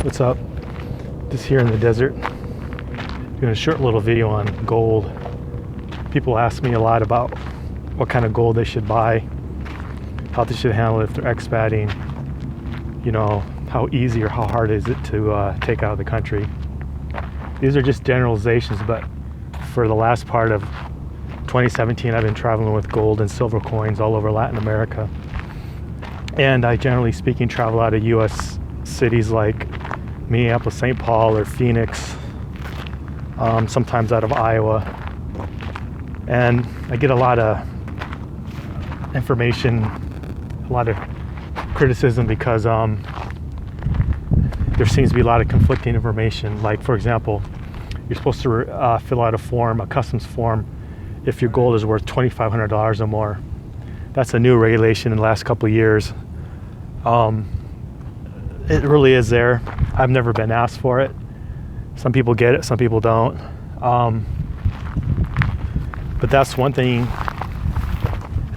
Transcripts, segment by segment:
What's up? Just here in the desert, doing a short little video on gold. People ask me a lot about what kind of gold they should buy, how they should handle it if they're expatting, you know, how easy or how hard is it to take out of the country. These are just generalizations, but for the last part of 2017, I've been traveling with gold and silver coins all over Latin America. And I, generally speaking, travel out of U.S. cities like Minneapolis, St. Paul, or Phoenix, sometimes out of Iowa. And I get a lot of information, a lot of criticism because there seems to be a lot of conflicting information. Like, for example, you're supposed to fill out a form, a customs form, if your gold is worth $2,500 or more. That's a new regulation in the last couple of years. It really is there. I've never been asked for it. Some people get it, some people don't. But that's one thing.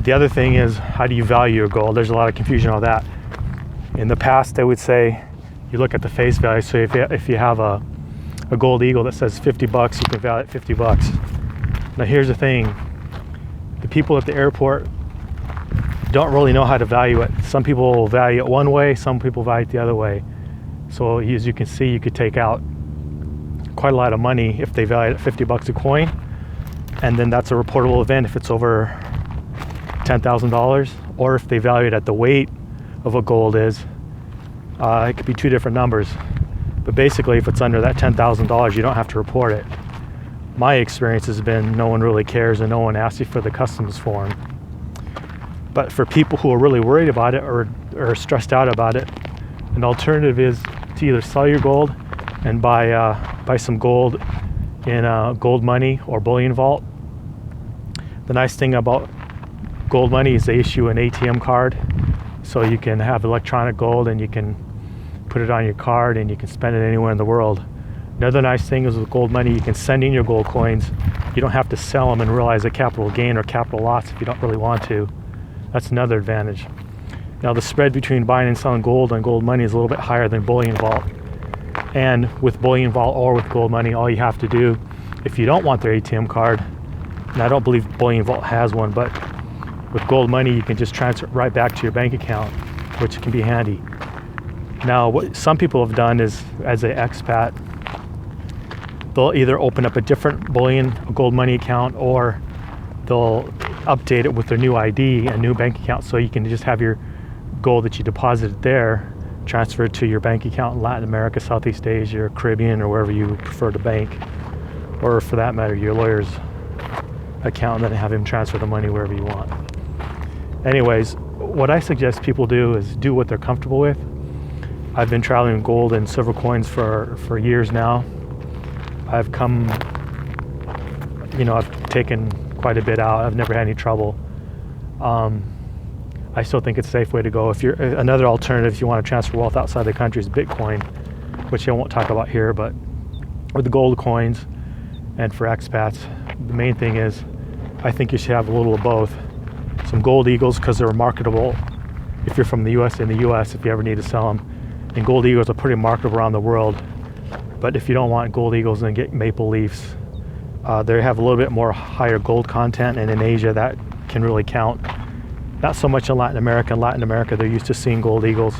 The other thing is, how do you value your gold? There's a lot of confusion on that. In the past, they would say, you look at the face value. So if you have a gold eagle that says 50 bucks, you can value it 50 bucks. Now here's the thing. The people at the airport don't really know how to value it. Some people value it one way, some people value it the other way. So as you can see, you could take out quite a lot of money if they value it at 50 bucks a coin. And then that's a reportable event if it's over $10,000, or if they value it at the weight of what gold is. It could be two different numbers. But basically, if it's under that $10,000, you don't have to report it. My experience has been no one really cares and no one asks you for the customs form. But for people who are really worried about it or stressed out about it, an alternative is to either sell your gold and buy some gold in gold money or bullion vault. The nice thing about gold money is they issue an ATM card, so you can have electronic gold and you can put it on your card and you can spend it anywhere in the world. Another nice thing is with gold money, you can send in your gold coins. You don't have to sell them and realize a capital gain or capital loss if you don't really want to. That's another advantage. Now the spread between buying and selling gold and gold money is a little bit higher than bullion vault. And with bullion vault or with gold money, all you have to do, if you don't want their ATM card, and I don't believe bullion vault has one, but with gold money, you can just transfer it right back to your bank account, which can be handy. Now, what some people have done is, as an expat, they'll either open up a different bullion, a gold money account, or they'll update it with their new ID and new bank account, so you can just have your gold that you deposited there transferred to your bank account in Latin America, Southeast Asia, or Caribbean, or wherever you prefer to bank, or for that matter, your lawyer's account, and then have him transfer the money wherever you want. Anyways, what I suggest people do is do what they're comfortable with. I've been traveling with gold and silver coins for years now. I've taken quite a bit out. I've never had any trouble. I still think it's a safe way to go. If you're another alternative, if you want to transfer wealth outside the country, is Bitcoin, which I won't talk about here. But with the gold coins and for expats, the main thing is I think you should have a little of both. Some gold eagles because they're marketable if you're from the U.S. in the U.S. if you ever need to sell them. And gold eagles are pretty marketable around the world. But if you don't want gold eagles, then get maple leafs. They have a little bit more higher gold content, and in Asia that can really count. Not so much in Latin America. In Latin America, they're used to seeing gold eagles.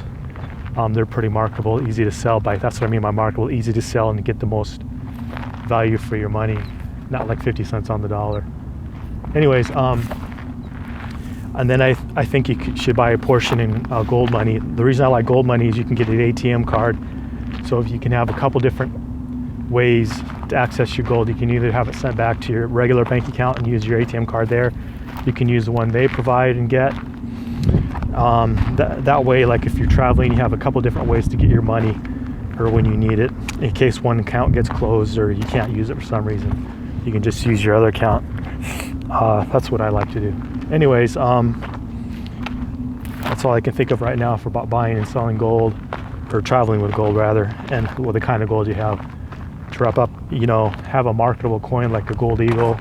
They're pretty marketable, easy to sell. That's what I mean by marketable, easy to sell and get the most value for your money. Not like 50 cents on the dollar. Anyways, and then I think you should buy a portion in gold money. The reason I like gold money is you can get an ATM card. So if you can have a couple different ways to access your gold, you can either have it sent back to your regular bank account and use your ATM card there. You can use the one they provide and get. That way, like if you're traveling, you have a couple different ways to get your money or when you need it. In case one account gets closed or you can't use it for some reason, you can just use your other account. That's what I like to do. Anyways, that's all I can think of right now for about buying and selling gold, or traveling with gold rather, and with the kind of gold you have. To wrap up, have a marketable coin like a gold eagle,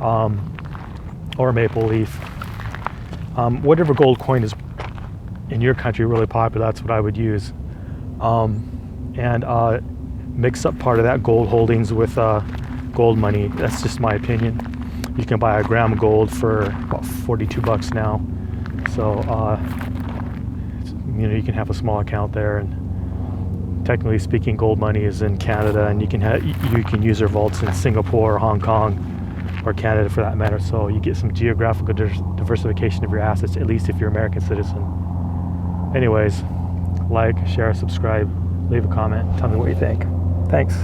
or a maple leaf. Whatever gold coin is in your country really popular, that's what I would use. and mix up part of that gold holdings with gold money. That's just my opinion. You can buy a gram of gold for about $42 now. So you can have a small account there, and technically speaking, gold money is in Canada, and you can use their vaults in Singapore or Hong Kong or Canada for that matter. So you get some geographical diversification of your assets, at least if you're an American citizen. Anyways, like, share, subscribe, leave a comment, tell me what you think. Thanks.